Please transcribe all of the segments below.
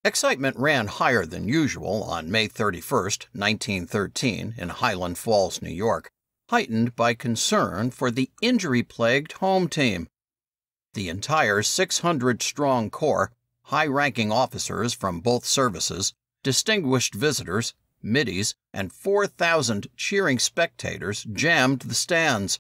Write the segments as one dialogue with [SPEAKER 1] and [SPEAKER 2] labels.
[SPEAKER 1] Excitement ran higher than usual on May 31, 1913, in Highland Falls, New York, heightened by concern for the injury-plagued home team. The entire 600-strong corps, high-ranking officers from both services, distinguished visitors, middies, and 4,000 cheering spectators jammed the stands.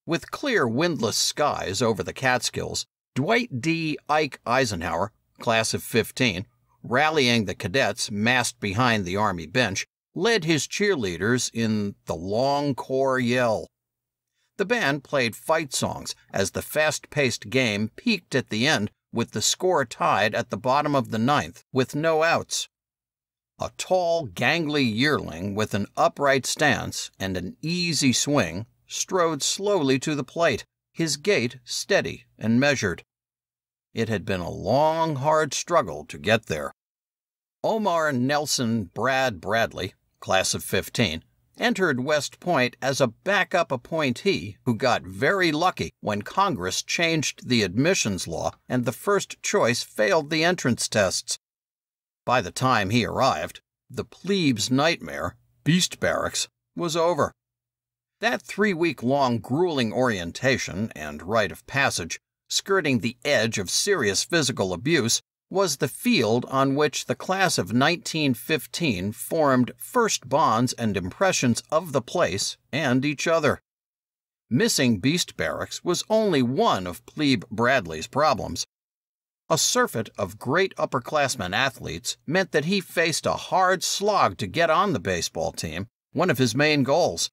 [SPEAKER 1] With clear windless skies over the Catskills, Dwight D. Ike Eisenhower, class of 15, rallying the cadets massed behind the Army bench, led his cheerleaders in the long corps yell. The band played fight songs as the fast-paced game peaked at the end with the score tied at the bottom of the ninth with no outs. A tall, gangly yearling with an upright stance and an easy swing strode slowly to the plate, his gait steady and measured. It had been a long, hard struggle to get there. OMAR Nelson Brad Bradley, class of 15, entered West Point as a backup appointee who got very lucky when Congress changed the admissions law and the first choice failed the entrance tests. By the time he arrived, the plebes' nightmare, Beast Barracks, was over. That 3-week-long grueling orientation and rite of passage, skirting the edge of serious physical abuse, was the field on which the class of 1915 formed first bonds and impressions of the place and each other. Missing Beast Barracks was only one of Plebe Bradley's problems. A surfeit of great upperclassmen athletes meant that he faced a hard slog to get on the baseball team, one of his main goals.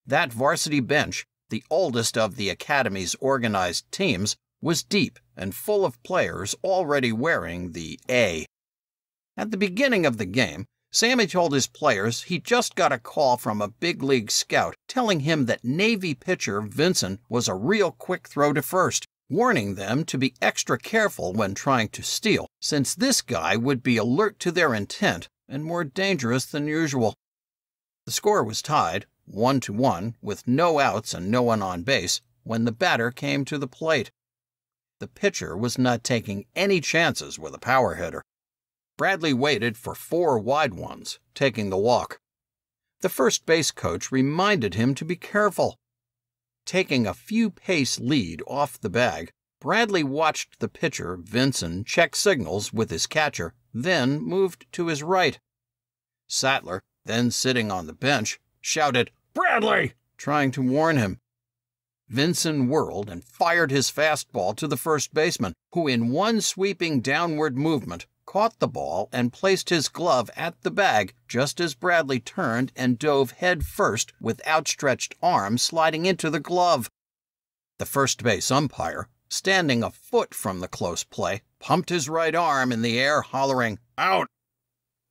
[SPEAKER 1] That varsity bench, the oldest of the Academy's organized teams, was deep and full of players already wearing the A. At the beginning of the game, Sammy told his players he just got a call from a big league scout telling him that Navy pitcher Vincent was a real quick throw to first, warning them to be extra careful when trying to steal, since this guy would be alert to their intent and more dangerous than usual. The score was tied, 1-1, with no outs and no one on base, when the batter came to the plate. The pitcher was not taking any chances with a power hitter. Bradley waited for 4 wide ones, taking the walk. The first base coach reminded him to be careful. Taking a few pace lead off the bag, Bradley watched the pitcher, Vincent, check signals with his catcher, then moved to his right. Sattler, then sitting on the bench, shouted, "Bradley!" trying to warn him. Vincent whirled and fired his fastball to the first baseman, who in one sweeping downward movement caught the ball and placed his glove at the bag just as Bradley turned and dove head first with outstretched arms sliding into the glove. The first base umpire, standing a foot from the close play, pumped his right arm in the air, hollering, "Out!"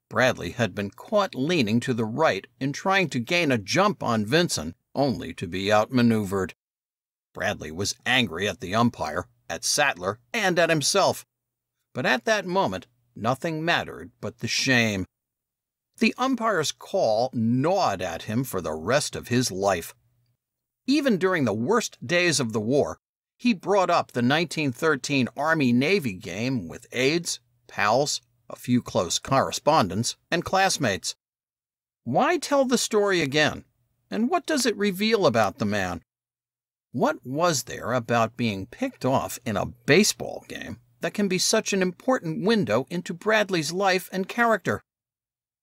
[SPEAKER 1] Bradley had been caught leaning to the right in trying to gain a jump on Vincent, only to be outmaneuvered. Bradley was angry at the umpire, at Sattler, and at himself. But at that moment, nothing mattered but the shame. The umpire's call gnawed at him for the rest of his life. Even during the worst days of the war, he brought up the 1913 Army-Navy game with aides, pals, a few close correspondents, and classmates. Why tell the story again? And what does it reveal about the man? What was there about being picked off in a baseball game that can be such an important window into Bradley's life and character?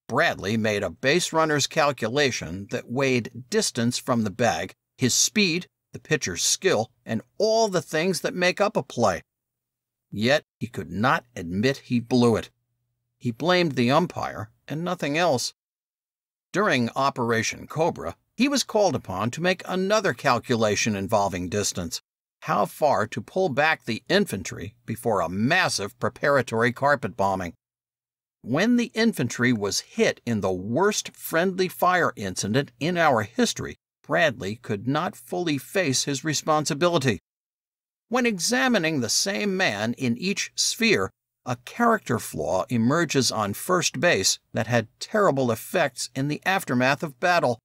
[SPEAKER 1] Bradley made a base runner's calculation that weighed distance from the bag, his speed, the pitcher's skill, and all the things that make up a play. Yet he could not admit he blew it. He blamed the umpire and nothing else. During Operation Cobra, he was called upon to make another calculation involving distance, how far to pull back the infantry before a massive preparatory carpet bombing. When the infantry was hit in the worst friendly fire incident in our history, Bradley could not fully face his responsibility. When examining the same man in each sphere, a character flaw emerges on first base that had terrible effects in the aftermath of battle.